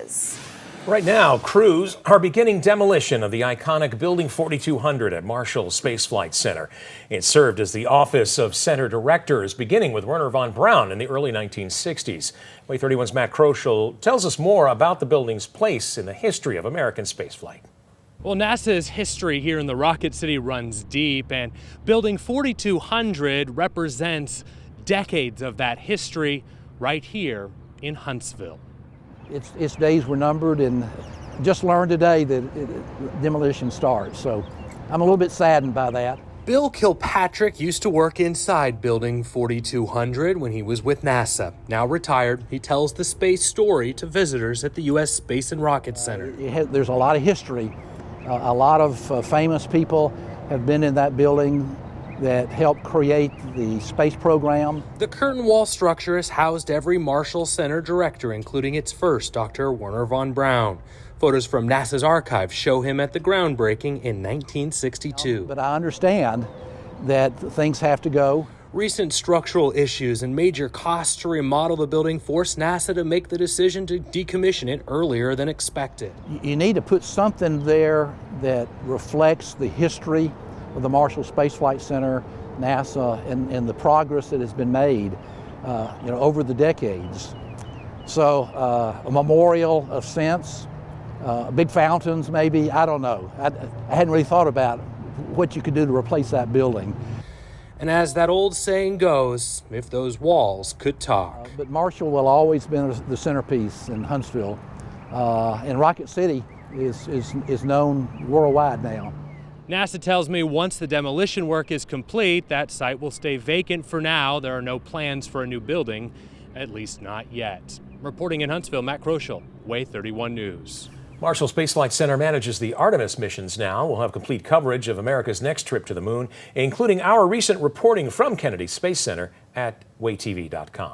is. Right now, crews are beginning demolition of the iconic Building 4200 at Marshall Space Flight Center. It served as the office of center directors, beginning with Wernher von Braun in the early 1960s. WAAY 31's Matt Kroschel tells us more about the building's place in the history of American spaceflight. Well, NASA's history here in the Rocket City runs deep, and Building 4200 represents decades of that history right here in Huntsville. Its days were numbered, and just learned today that demolition starts, so I'm a little bit saddened by that. Bill Kilpatrick used to work inside Building 4200 when he was with NASA. Now retired, he tells the space story to visitors at the U.S. Space and Rocket Center. There's a lot of history. A lot of famous people have been in that building that helped create the space program. The curtain wall structure has housed every Marshall Center director, including its first, Dr. Wernher von Braun. Photos from NASA's archives show him at the groundbreaking in 1962. But I understand that things have to go. Recent structural issues and major costs to remodel the building forced NASA to make the decision to decommission it earlier than expected. You need to put something there that reflects the history of the Marshall Space Flight Center, NASA, and the progress that has been made over the decades. So a memorial of sense, big fountains maybe, I don't know. I hadn't really thought about what you could do to replace that building. And as that old saying goes, if those walls could talk. But Marshall will always be the centerpiece in Huntsville. And Rocket City is known worldwide now. NASA tells me once the demolition work is complete, that site will stay vacant for now. There are no plans for a new building, at least not yet. Reporting in Huntsville, Matt Kroschel, WAAY 31 News. Marshall Space Flight Center manages the Artemis missions now. We'll have complete coverage of America's next trip to the moon, including our recent reporting from Kennedy Space Center at WAAYTV.com.